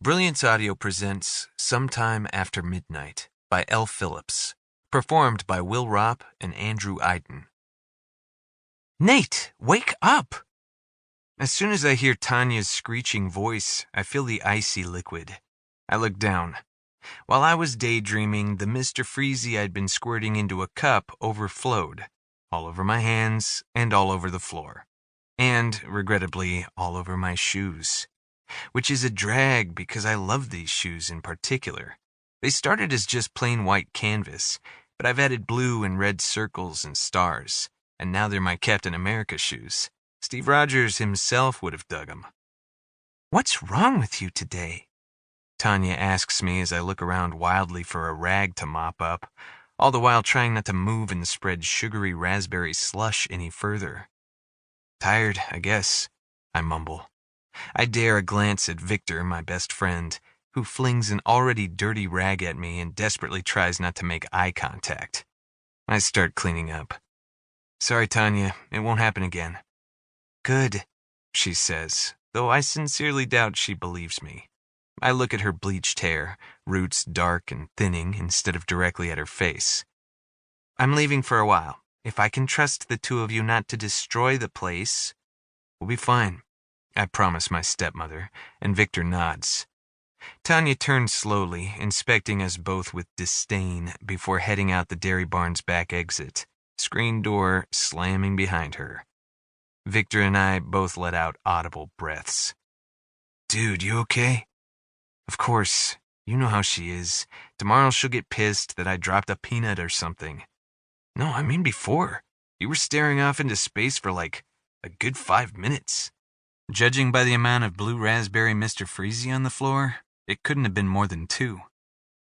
Brilliance Audio presents Sometime After Midnight by L. Phillips, performed by Will Ropp and Andrew Iden. Nate, wake up! As soon as I hear Tanya's screeching voice, I feel the icy liquid. I look down. While I was daydreaming, the Mr. Freezy I'd been squirting into a cup overflowed, all over my hands and all over the floor. And, regrettably, all over my shoes. Which is a drag because I love these shoes in particular. They started as just plain white canvas, but I've added blue and red circles and stars, and now they're my Captain America shoes. Steve Rogers himself would have dug them. "What's wrong with you today?" Tanya asks me as I look around wildly for a rag to mop up, all the while trying not to move and spread sugary raspberry slush any further. "Tired, I guess," I mumble. I dare a glance at Victor, my best friend, who flings an already dirty rag at me and desperately tries not to make eye contact. I start cleaning up. "Sorry, Tanya, it won't happen again." "Good," she says, though I sincerely doubt she believes me. I look at her bleached hair, roots dark and thinning, instead of directly at her face. "I'm leaving for a while. If I can trust the two of you not to destroy the place, we'll be fine," I promise my stepmother, and Victor nods. Tanya turns slowly, inspecting us both with disdain before heading out the dairy barn's back exit, screen door slamming behind her. Victor and I both let out audible breaths. "Dude, you okay?" "Of course. You know how she is. Tomorrow she'll get pissed that I dropped a peanut or something." "No, I mean before. You were staring off into space for like a good 5 minutes. Judging by the amount of blue raspberry Mr. Freezy on the floor, it couldn't have been more than 2.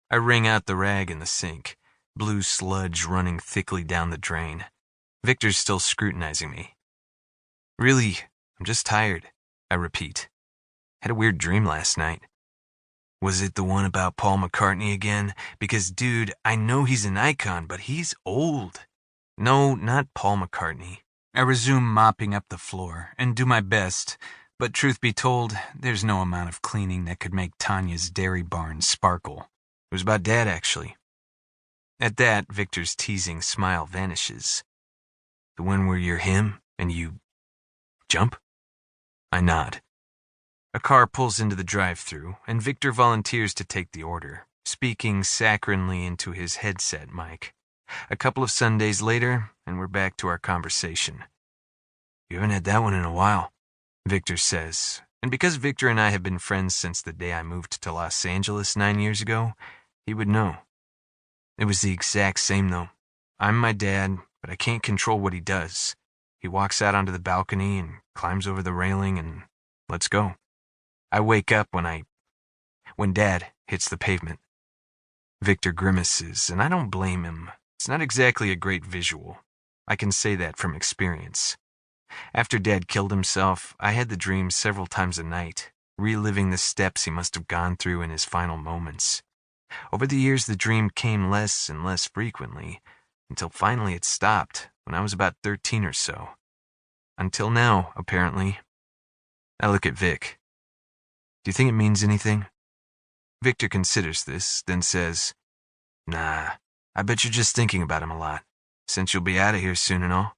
I wring out the rag in the sink, blue sludge running thickly down the drain. Victor's still scrutinizing me. "Really, I'm just tired," I repeat. "Had a weird dream last night." "Was it the one about Paul McCartney again? Because, dude, I know he's an icon, but he's old." "No, not Paul McCartney." I resume mopping up the floor and do my best, but truth be told, there's no amount of cleaning that could make Tanya's dairy barn sparkle. It was about Dad, actually. At that, Victor's teasing smile vanishes. "The one where you're him and you jump?" I nod. A car pulls into the drive-thru, and Victor volunteers to take the order, speaking saccharinely into his headset mic. A couple of Sundays later, and we're back to our conversation. "You haven't had that one in a while," Victor says. And because Victor and I have been friends since the day I moved to Los Angeles 9 years ago, he would know. It was the exact same, though. I'm my dad, but I can't control what he does. He walks out onto the balcony and climbs over the railing and let's go. I wake up when Dad hits the pavement. Victor grimaces, and I don't blame him. It's not exactly a great visual. I can say that from experience. After Dad killed himself, I had the dream several times a night, reliving the steps he must have gone through in his final moments. Over the years, the dream came less and less frequently, until finally it stopped when I was about 13 or so. Until now, apparently. I look at Vic. "Do you think it means anything?" Victor considers this, then says, "Nah, I bet you're just thinking about him a lot, since you'll be out of here soon and all."